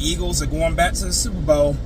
Eagles are going back to the Super Bowl.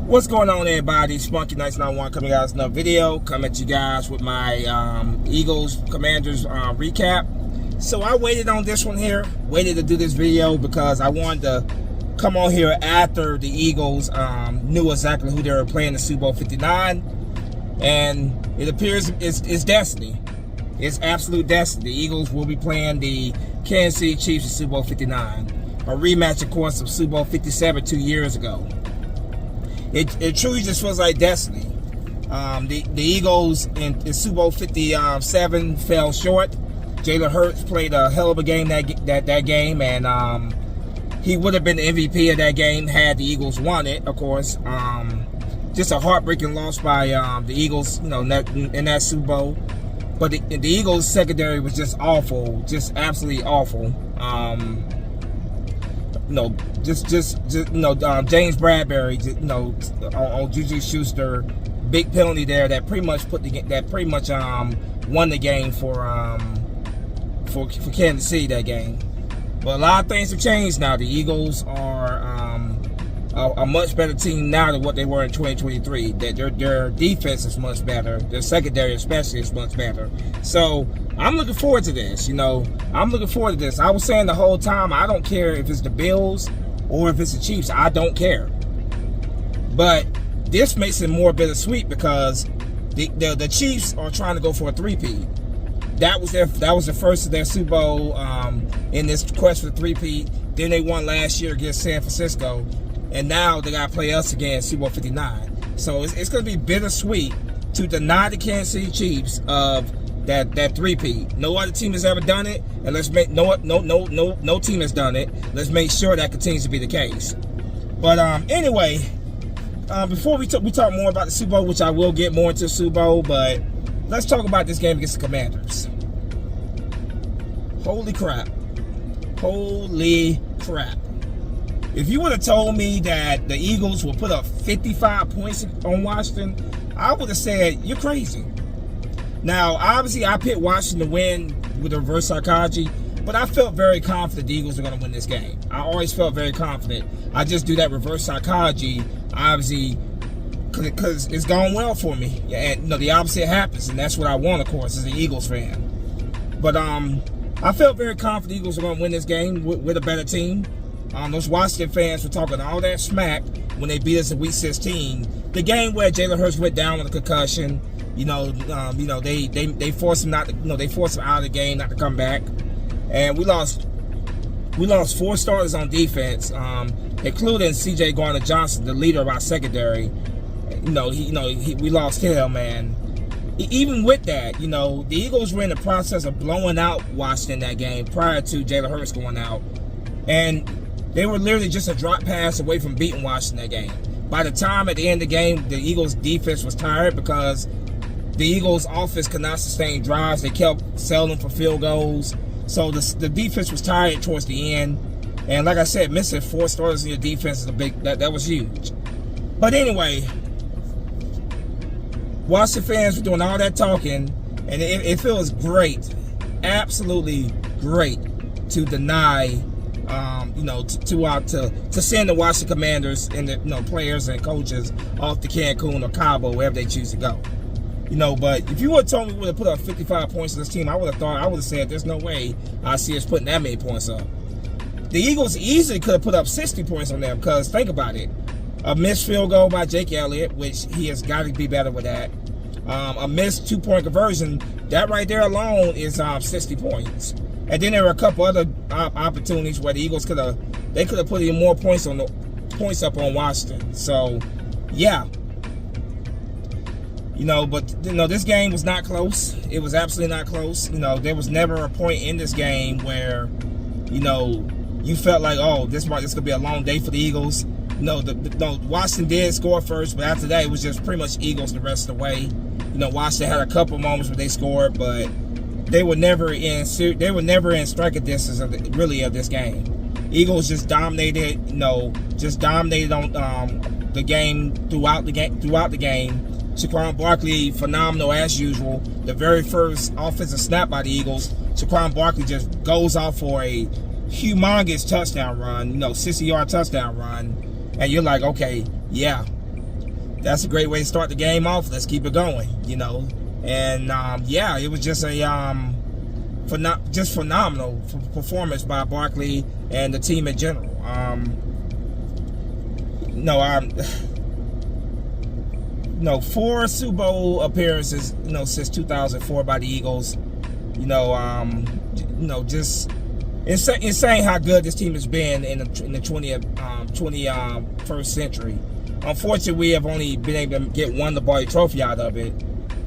What's going on, everybody? Spunky Nights 91 coming out with another video. Come at you guys with my Eagles Commanders recap. So I waited on this one here, waited to do this video because I wanted to come on here after the Eagles knew exactly who they were playing in Super Bowl 59, and it appears it's destiny. It's absolute destiny. The Eagles will be playing the Kansas City Chiefs in Super Bowl 59, a rematch, of course, of Super Bowl 57 2 years ago. It truly just feels like destiny. The Eagles in Super Bowl 57 fell short. Jalen Hurts played a hell of a game that game, and he would have been the MVP of that game had the Eagles won it, of course. Just a heartbreaking loss by the Eagles, in that Super Bowl. But the Eagles secondary was just awful, just absolutely awful. James Bradbury, on Juju Schuster, big penalty there that pretty much won the game for Kansas City that game. But a lot of things have changed now. The Eagles are a much better team now than what they were in 2023. Their defense is much better. Their secondary especially is much better. So I'm looking forward to this. I'm looking forward to this. I was saying the whole time, I don't care if it's the Bills or if it's the Chiefs. I don't care. But this makes it more bittersweet because the Chiefs are trying to go for a three-peat. that was the first of their Super Bowl in this quest for the three-peat. Then they won last year against San Francisco, and now they got to play us again, Super Bowl 59. So it's going to be bittersweet to deny the Kansas City Chiefs of that three-peat. No other team has ever done it, and let's make no team has done it. Let's make sure that continues to be the case. But anyway, before we talk more about the Super Bowl, which I will get more into the Super Bowl, but let's talk about this game against the Commanders. Holy crap. Holy crap. If you would have told me that the Eagles would put up 55 points on Washington, I would have said, you're crazy. Now, obviously, I picked Washington to win with the reverse psychology, but I felt very confident the Eagles were going to win this game. I always felt very confident. I just do that reverse psychology, obviously, because it's gone well for me. And the opposite happens, and that's what I want, of course, as an Eagles fan. But I felt very confident the Eagles were going to win this game with a better team. Those Washington fans were talking all that smack when they beat us in Week 16. The game where Jalen Hurts went down with a concussion. They forced him not to. They forced him out of the game, not to come back, and we lost 4 starters on defense, including C.J. Gardner-Johnson, the leader of our secondary. We lost him, and even with that, the Eagles were in the process of blowing out Washington that game prior to Jalen Hurts going out, and they were literally just a drop pass away from beating Washington that game. By the time at the end of the game, the Eagles' defense was tired because the Eagles' offense could not sustain drives. They kept settling for field goals. So the defense was tired towards the end. And like I said, missing 4 starters in your defense is that was huge. But anyway, Washington fans were doing all that talking, and it feels great, absolutely great, to deny, to send the Washington Commanders and the players and coaches off to Cancun or Cabo, wherever they choose to go. But if you would have told me we would have put up 55 points on this team, I would have said there's no way I see us putting that many points up. The Eagles easily could have put up 60 points on them, because think about it. A missed field goal by Jake Elliott, which he has got to be better with that. A missed 2-point conversion, that right there alone is 60 points. And then there were a couple other opportunities where the Eagles could have put even more points up on Washington. So, yeah. This game was not close. It was absolutely not close. There was never a point in this game where, you felt like, oh, this could be a long day for the Eagles. Washington did score first, but after that, it was just pretty much Eagles the rest of the way. Washington had a couple moments where they scored, but they were never in striking distance of this game. Eagles just dominated. Dominated on the game throughout the game. Saquon Barkley, phenomenal as usual. The very first offensive snap by the Eagles, Saquon Barkley just goes off for a humongous touchdown run, 60-yard touchdown run. And you're like, okay, yeah, that's a great way to start the game off. Let's keep it going, And, yeah, it was just a phenomenal performance by Barkley and the team in general. 4 Super Bowl appearances, since 2004 by the Eagles. Just insane how good this team has been in the 21st century. Unfortunately, we have only been able to get one Lombardi Trophy out of it,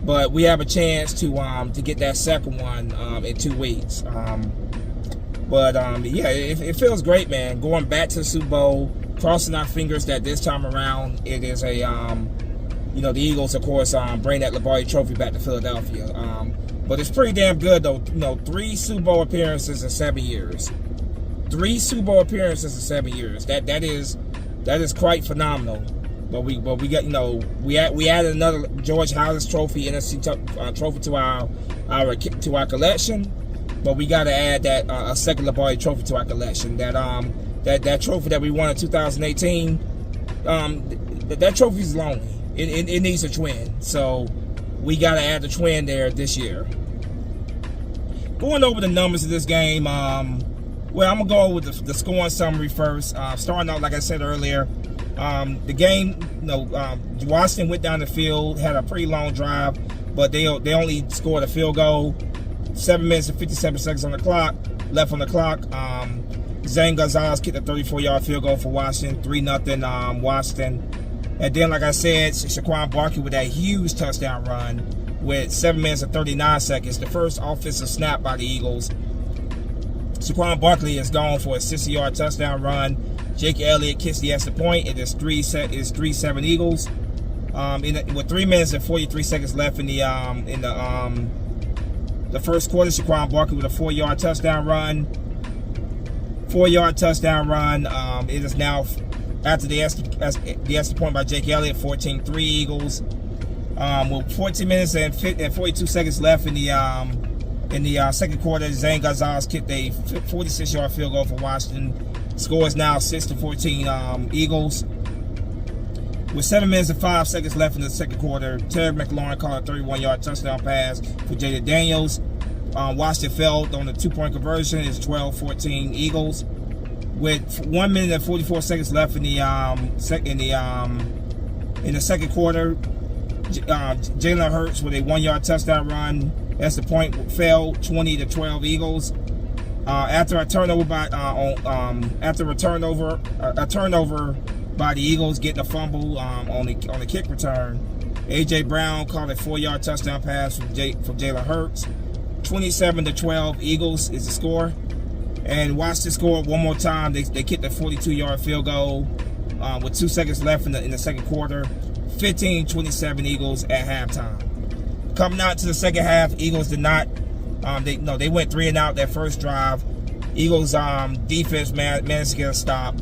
but we have a chance to get that second one in 2 weeks. Yeah, it feels great, man. Going back to the Super Bowl, crossing our fingers that this time around it is a the Eagles, of course, bring that Lombardi Trophy back to Philadelphia. But it's pretty damn good, though. 3 Super Bowl appearances in 7 years. 3 Super Bowl appearances in 7 years. That is quite phenomenal. But we got we added another George Halas Trophy, NFC trophy to our collection. But we got to add that a second Lombardi Trophy to our collection. That trophy that we won in 2018. That trophy is lonely. It needs a twin, so we got to add the twin there this year. Going over the numbers of this game, well, I'm going to go with the scoring summary first. Starting out, like I said earlier, the game, Washington went down the field, had a pretty long drive, but they only scored a field goal. 7 minutes and 57 seconds on the clock, left on the clock. Zane Gonzalez kicked a 34-yard field goal for Washington, 3-0 Washington. And then, like I said, Saquon Barkley with that huge touchdown run with 7 minutes and 39 seconds, the first offensive snap by the Eagles. Saquon Barkley is gone for a 60-yard touchdown run. Jake Elliott kicks the extra point. It is 3-7 Eagles. With 3 minutes and 43 seconds left in the first quarter, Saquon Barkley with a 4-yard touchdown run. 4-yard touchdown run. It is now, after the extra point by Jake Elliott, 14-3 Eagles. With 14 minutes and 42 seconds left in the second quarter, Zane Gonzalez kicked a 46-yard field goal for Washington. Score is now 6-14 Eagles. With 7 minutes and 5 seconds left in the second quarter, Terry McLaurin caught a 31-yard touchdown pass for Jaden Daniels. Washington failed on the 2-point conversion. It's 12-14 Eagles. With 1 minute and 44 seconds left in the second quarter, Jalen Hurts with a 1-yard touchdown run. That's the point. Failed, 20-12 Eagles. After a turnover by by the Eagles, getting a fumble on the kick return, AJ Brown caught a 4-yard touchdown pass from Jalen Hurts. 27-12 Eagles is the score. And watch the score one more time. They kicked a 42-yard field goal with 2 seconds left in the second quarter. 15-27 Eagles at halftime. Coming out to the second half, Eagles did not. They went 3 and out that first drive. Eagles defense managed to get a stop.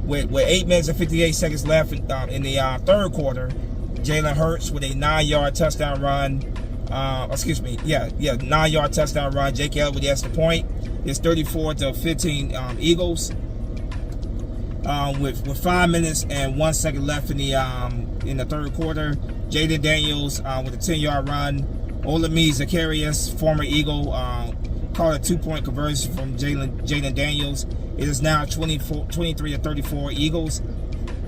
With 8 minutes and 58 seconds left in the third quarter, Jalen Hurts with a 9-yard touchdown run. 9-yard touchdown run. Jake Elliott with the extra point. It's 34-15 Eagles. With 5 minutes and 1 second left in the third quarter, Jaden Daniels with a 10-yard run. Olamide Zaccheaus, former Eagle, caught a 2-point conversion from Jaden Daniels. It is now 23-34 Eagles.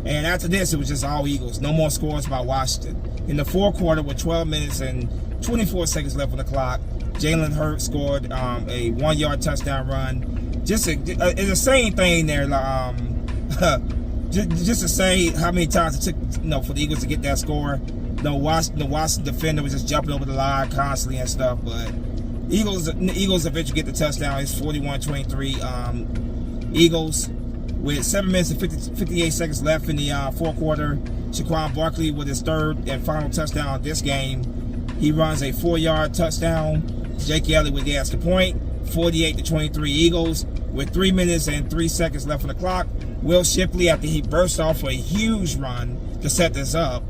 And after this, it was just all Eagles. No more scores by Washington. In the fourth quarter, with 12 minutes and 24 seconds left on the clock, Jalen Hurts scored a 1-yard touchdown run. It's the same thing there. Just to say how many times it took, for the Eagles to get that score. The Washington defender was just jumping over the line constantly and stuff. But Eagles eventually get the touchdown. It's 41-23 Eagles. With 7 minutes and 58 seconds left in the fourth quarter, Saquon Barkley with his third and final touchdown of this game. He runs a 4-yard touchdown. Jake Elliott with the extra point. 48-23 Eagles. With 3 minutes and 3 seconds left on the clock, Will Shipley, after he burst off for a huge run to set this up,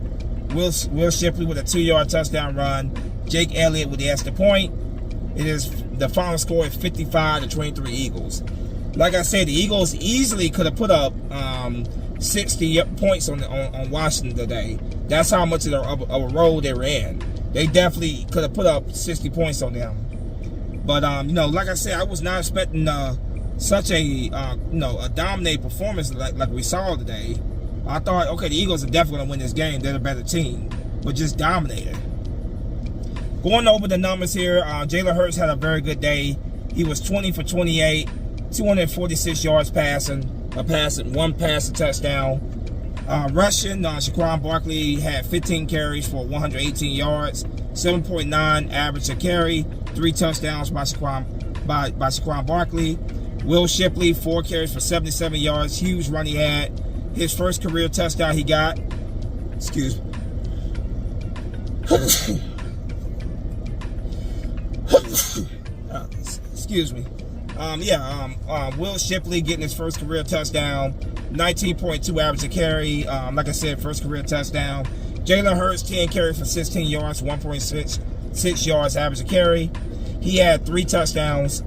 Will Shipley with a 2-yard touchdown run. Jake Elliott with the extra point. The final score is 55-23 Eagles. Like I said, the Eagles easily could have put up 60 points on Washington today. That's how much of a roll they were in. They definitely could have put up 60 points on them. But like I said, I was not expecting such a dominating performance like we saw today. I thought, okay, the Eagles are definitely going to win this game. They're the better team, but just dominated. Going over the numbers here, Jalen Hurts had a very good day. He was 20 for 28. 246 yards passing, 1 passing touchdown. Rushing, Saquon Barkley had 15 carries for 118 yards, 7.9 average a carry, 3 touchdowns by Saquon Barkley. Will Shipley, 4 carries for 77 yards, huge run he had. His first career touchdown he got. Excuse me. Excuse me. Will Shipley getting his first career touchdown, 19.2 average a carry. Like I said, first career touchdown. Jalen Hurts, 10 carries for 16 yards, 1.6 yards average a carry. He had 3 touchdowns,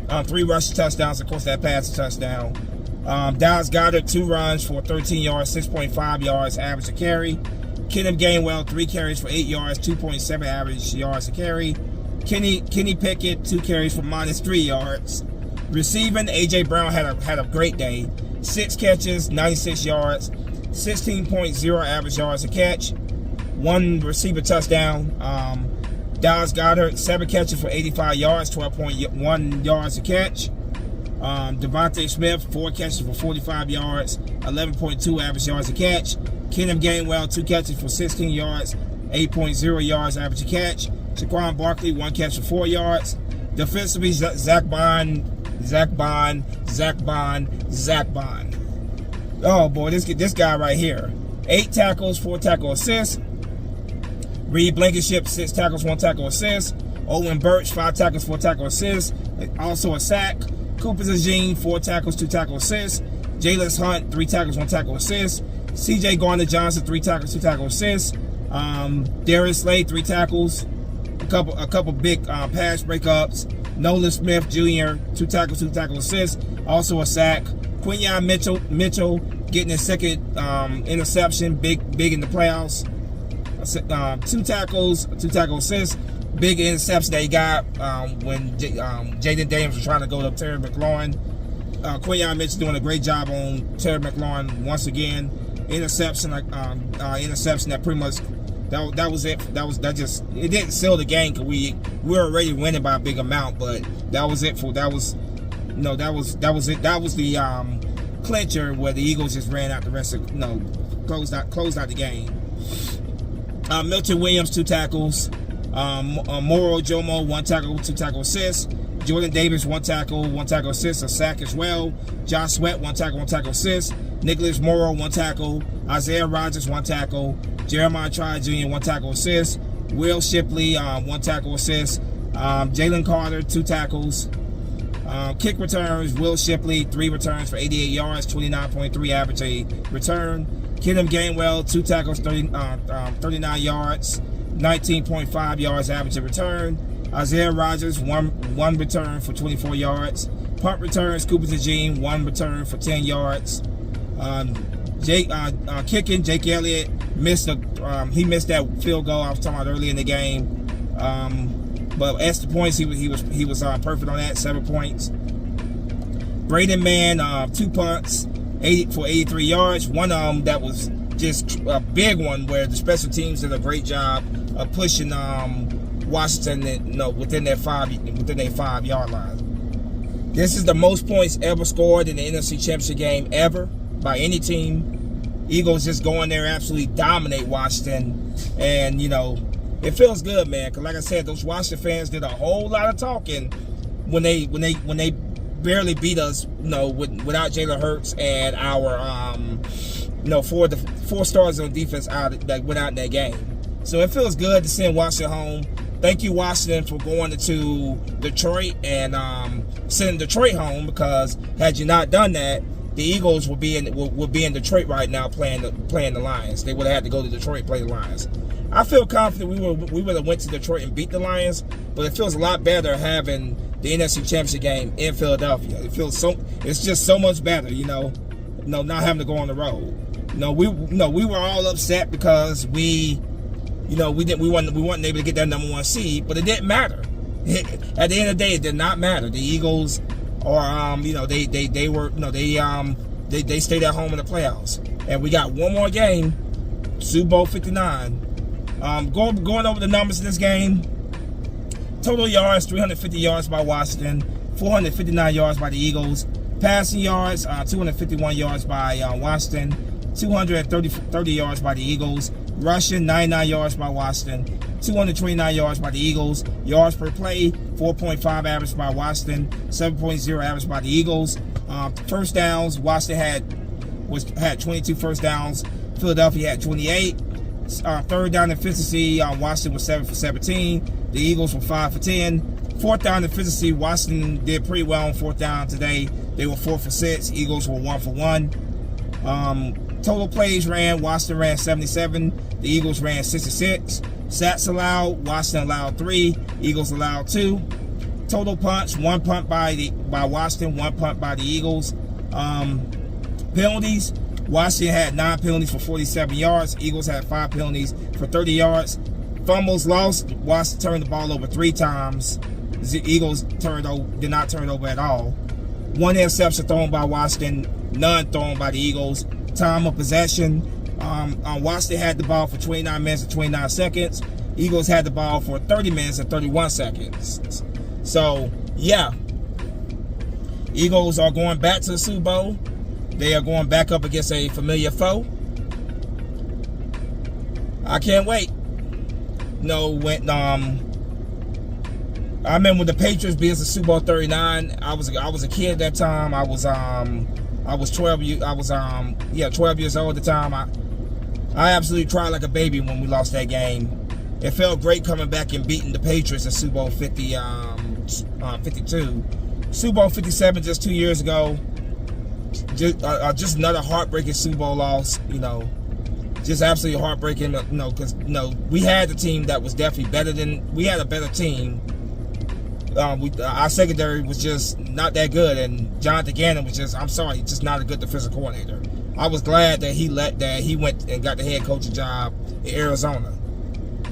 3 rushing touchdowns. Of course, that passing touchdown. Dallas Goedert, 2 runs for 13 yards, 6.5 yards average a carry. Kenneth Gainwell, 3 carries for 8 yards, 2.7 average yards a carry. Kenny Pickett, 2 carries for -3 yards. Receiving, AJ Brown had a great day. 6 catches, 96 yards, 16.0 average yards a catch. 1 receiver touchdown. Dallas Goedert, 7 catches for 85 yards, 12.1 yards a catch. Devontae Smith, 4 catches for 45 yards, 11.2 average yards a catch. Keenan Gainwell, 2 catches for 16 yards, 8.0 yards average a catch. Saquon Barkley, 1 catch for 4 yards. Defensively, Zach Bond. Oh boy, this guy right here. 8 tackles, 4 tackle assists. Reed Blankenship, 6 tackles, 1 tackle assist. Owen Burch, 5 tackles, 4 tackle assists. Also a sack. Cooper Zagine, 4 tackles, 2 tackle assists. Jalen Hunt, 3 tackles, 1 tackle assist. C.J. Gardner-Johnson, 3 tackles, 2 tackle assists. Darius Slade, 3 tackles. A couple big pass breakups. Nolan Smith Jr., 2 tackles, 2 tackle assists. Also a sack. Quinyon Mitchell getting his second interception, big in the playoffs. 2 tackles, 2 tackle assists. Big interception that he got when Jaden Daniels was trying to go to Terry McLaurin. Quinyon Mitchell doing a great job on Terry McLaurin once again. Interception that pretty much that was it. It didn't seal the game because we were already winning by a big amount, but that was it for that was it. That was the clincher where the Eagles just ran out the rest of closed out the game. Milton Williams, 2 tackles. Moro Jomo, 1 tackle, 2 tackle assists. Jordan Davis, 1 tackle, 1 tackle assist, a sack as well. Josh Sweat, 1 tackle, 1 tackle assist. Nicholas Morrow, 1 tackle. Isaiah Rodgers, 1 tackle. Jeremiah Try Jr., 1 tackle assist. Will Shipley, 1 tackle assist. Jalen Carter, 2 tackles. Kick returns, Will Shipley, 3 returns for 88 yards, 29.3 average a return. Keenan Gainwell, 2 tackles, 39 yards, 19.5 yards average a return. Isaiah Rodgers, one return for 24 yards. Punt returns, Cooper Zagine, 1 return for 10 yards. Kicking, Jake Elliott missed that field goal I was talking about earlier in the game. But as the points, he was perfect on that, 7 points. Braden Mann, 2 punts, 83 yards. One of them that was just a big one where the special teams did a great job of pushing Washington within their 5-yard line. This is the most points ever scored in the NFC Championship game ever by any team. Eagles just go in there and absolutely dominate Washington, and it feels good, man. Because like I said, those Washington fans did a whole lot of talking when they barely beat us, without Jalen Hurts and our 4 stars on defense that went out in that game. So it feels good to send Washington home. Thank you, Washington, for going to Detroit and sending Detroit home, because had you not done that, the Eagles would be in Detroit right now playing the Lions. They would have had to go to Detroit and play the Lions. I feel confident we would have went to Detroit and beat the Lions, but it feels a lot better having the NFC Championship game in Philadelphia. It's just so much better, not having to go on the road. We were all upset because we wasn't able to get that number 1 seed, but it didn't matter. At the end of the day, it did not matter. The Eagles they stayed at home in the playoffs, and we got one more game, Super Bowl 59. Going over the numbers in this game. Total yards, 350 yards by Washington, 459 yards by the Eagles. Passing yards, 251 yards by Washington, 230 yards by the Eagles. Rushing, 99 yards by Washington, 229 yards by the Eagles. Yards per play, 4.5 average by Washington, 7.0 average by the Eagles. First downs, Washington had 22 first downs. Philadelphia had 28. Third down efficiency, Washington was 7 for 17. The Eagles were 5 for 10. Fourth down efficiency, Washington did pretty well on 4th down today. They were 4 for 6. Eagles were 1 for 1. Total plays ran, Washington ran 77. The Eagles ran 66. Sats allowed, Washington allowed 3. Eagles allowed 2. Total punts, 1 punt by Washington, 1 punt by the Eagles. Penalties, Washington had 9 penalties for 47 yards. Eagles had 5 penalties for 30 yards. Fumbles lost, Washington turned the ball over 3 times. The Eagles did not turn it over at all. 1 interception thrown by Washington, none thrown by the Eagles. Time of possession, Washington had the ball for 29 minutes and 29 seconds. Eagles had the ball for 30 minutes and 31 seconds. So, yeah. Eagles are going back to the Super Bowl. They are going back up against a familiar foe. I can't wait. When I remember when the Patriots beat us in Super Bowl 39. I was a kid at that time. I was 12 years old at the time. I absolutely cried like a baby when we lost that game. It felt great coming back and beating the Patriots in Super Bowl 52. Super Bowl 57 just 2 years ago. Just another heartbreaking Super Bowl loss. Just absolutely heartbreaking. Because we had the team that was definitely better than. We had a better team. Our secondary was just not that good, and Jonathan Gannon was just just not a good defensive coordinator. I was glad that he went and got the head coaching job in Arizona.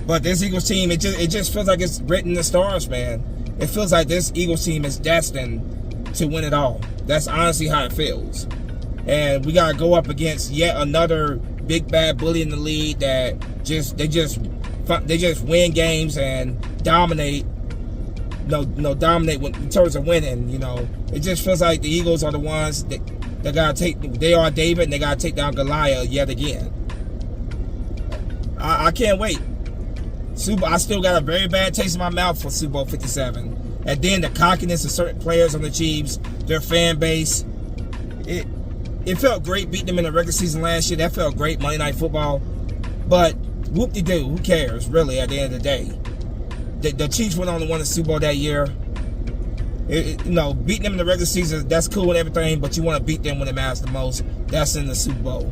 But this Eagles team, it just feels like it's written in the stars, man. It feels like this Eagles team is destined to win it all. That's honestly how it feels. And we gotta go up against yet another big bad bully in the league that they just win games and dominate. Dominate in terms of winning. It just feels like the Eagles are the ones that gotta take. They are David, and they gotta take down Goliath yet again. I can't wait. I still got a very bad taste in my mouth for Super Bowl 57. And then the cockiness of certain players on the Chiefs, their fan base. It felt great beating them in the regular season last year. That felt great, Monday Night Football. But whoop-de-doo, who cares, really, at the end of the day. The Chiefs went on to win the Super Bowl that year. Beating them in the regular season, that's cool and everything, but you want to beat them when it matters the most. That's in the Super Bowl.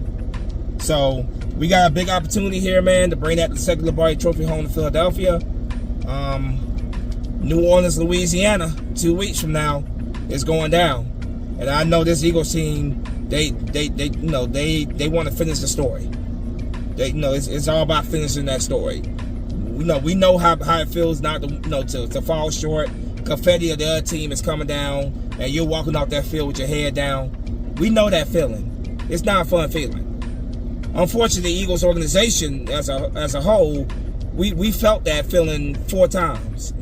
So, we got a big opportunity here, man, to bring that the second Lombardi Trophy home to Philadelphia. New Orleans, Louisiana, 2 weeks from now, is going down. And I know this Eagles team, they want to finish the story. It's all about finishing that story. We know how it feels not to fall short. Confetti of the other team is coming down, and you're walking off that field with your head down. We know that feeling. It's not a fun feeling. Unfortunately, the Eagles organization as a whole, we felt that feeling 4 times.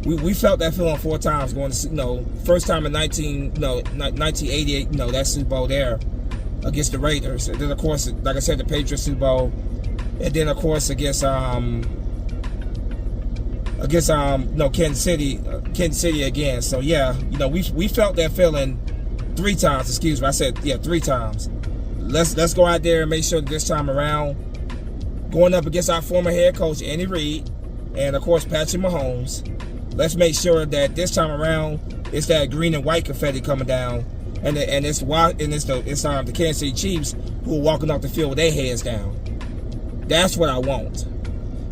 We felt that feeling 4 times going to first time in 1988. That Super Bowl there against the Raiders, and then of course, like I said, the Patriots Super Bowl, and then of course against Kansas City again. So yeah, we felt that feeling 3 times. Excuse me, I said 3 times. Let's go out there and make sure that this time around, going up against our former head coach Andy Reid, and of course Patrick Mahomes, let's make sure that this time around it's that green and white confetti coming down, and it's the Kansas City Chiefs who are walking off the field with their heads down. That's what I want.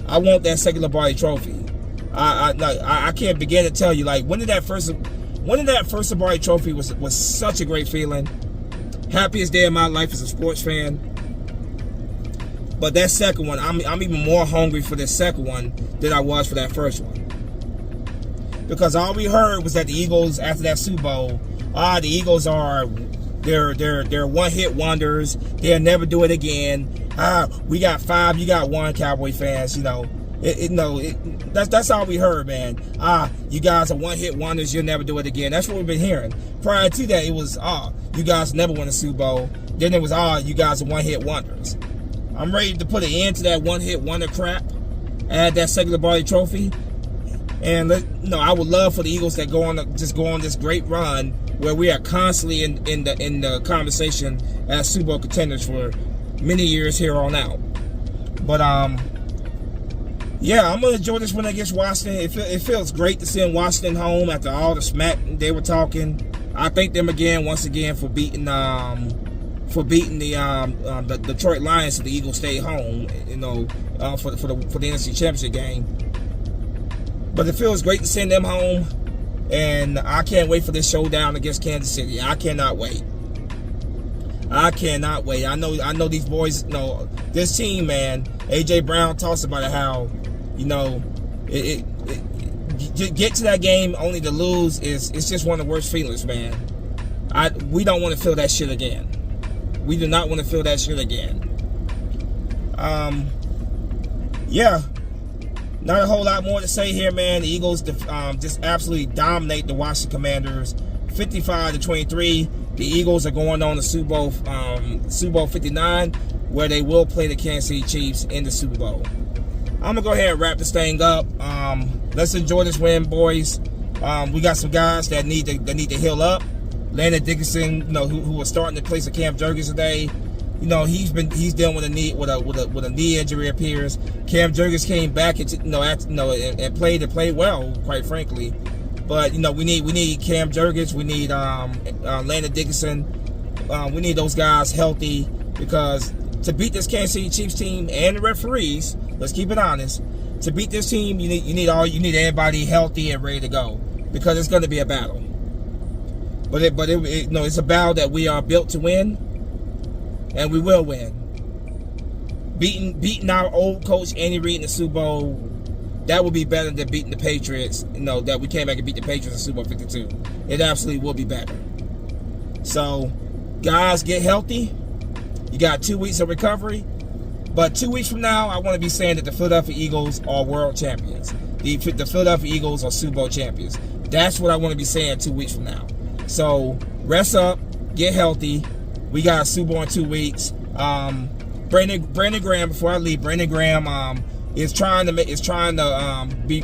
I want that second Lombardi Trophy. I can't begin to tell you, like, when did that first Lombardi Trophy was such a great feeling. Happiest day of my life as a sports fan. But that second one, I'm even more hungry for the second one than I was for that first one. Because all we heard was that the Eagles, after that Super Bowl, the Eagles they're one-hit wonders. They'll never do it again. We got 5, you got 1, Cowboy fans. That's all we heard, man. You guys are one-hit wonders. You'll never do it again. That's what we've been hearing. Prior to that, it was, you guys never win a Super Bowl. Then it was, you guys are one-hit wonders. I'm ready to put an end to that one-hit wonder crap. Add that second Lombardi Trophy. And I would love for the Eagles that go on this great run where we are constantly in the conversation as Super Bowl contenders for many years here on out. But yeah, I'm gonna enjoy this one against Washington. It feels great to send Washington home after all the smack they were talking. I thank them once again for beating the Detroit Lions, so the Eagles stayed home. For the NFC Championship game. But it feels great to send them home, and I can't wait for this showdown against Kansas City. I cannot wait. I know these boys. This team, man. AJ Brown talks about it, how get to that game only to lose it's just one of the worst feelings, man. We don't want to feel that shit again. We do not want to feel that shit again. yeah, not a whole lot more to say here, man. The Eagles just absolutely dominate the Washington Commanders, 55-23. The Eagles are going on to Super Bowl 59, where they will play the Kansas City Chiefs in the Super Bowl. I'm gonna go ahead and wrap this thing up. Let's enjoy this win, boys. We got some guys that need to heal up. Landon Dickinson, you know, who was starting to place of Cam Jurgens today. You know, he's dealing with a knee injury, it appears. Cam Jurgens came back and played well, quite frankly. But you know, we need Cam Jurgens, we need Landon Dickinson, we need those guys healthy, because to beat this Kansas City Chiefs team and the referees, let's keep it honest, to beat this team, you need everybody healthy and ready to go, because it's going to be a battle. But it's a battle that we are built to win, and we will win. Beating our old coach Andy Reid in the Super Bowl, that would be better than beating the Patriots. You know, that we came back and beat the Patriots in Super Bowl 52. It absolutely will be better. So, guys, get healthy. You got 2 weeks of recovery. But 2 weeks from now, I want to be saying that the Philadelphia Eagles are world champions. The Philadelphia Eagles are Super Bowl champions. That's what I want to be saying 2 weeks from now. So, rest up, get healthy. We got a Super Bowl in 2 weeks. Brandon Graham, before I leave, Brandon Graham is trying to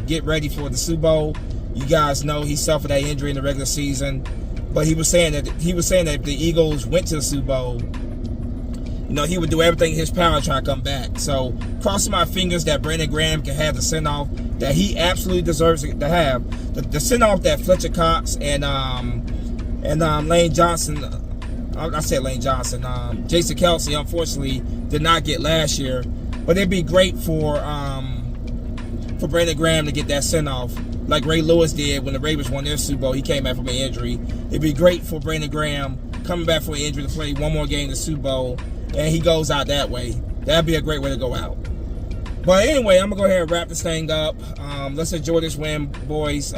get ready for the Super Bowl. You guys know he suffered that injury in the regular season, but he was saying that if the Eagles went to the Super Bowl, you know, he would do everything in his power to try to come back. So, crossing my fingers that Brandon Graham can have the send-off that he absolutely deserves to have. The send-off that Fletcher Cox and Lane Johnson, I said Lane Johnson, Jason Kelce, unfortunately, did not get last year. But it'd be great for Brandon Graham to get that send-off, like Ray Lewis did when the Ravens won their Super Bowl. He came back from an injury. It'd be great for Brandon Graham coming back from an injury to play one more game in the Super Bowl, and he goes out that way. That'd be a great way to go out. But anyway, I'm gonna go ahead and wrap this thing up. Let's enjoy this win, boys.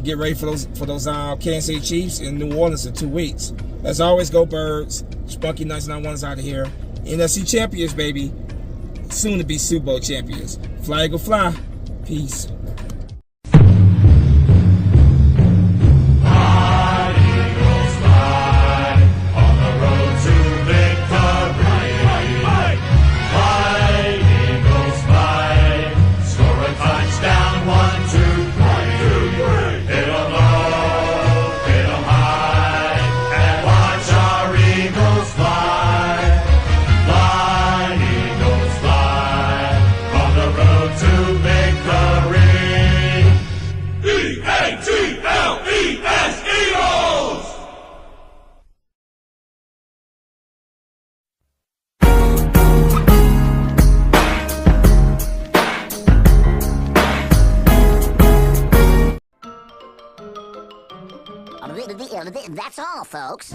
Get ready for those Kansas City Chiefs in New Orleans in 2 weeks. As always, go Birds. Spunky 99 is out of here. NFC champions, baby. Soon to be Super Bowl champions. Fly, Eagle, fly. Peace. That's all, folks.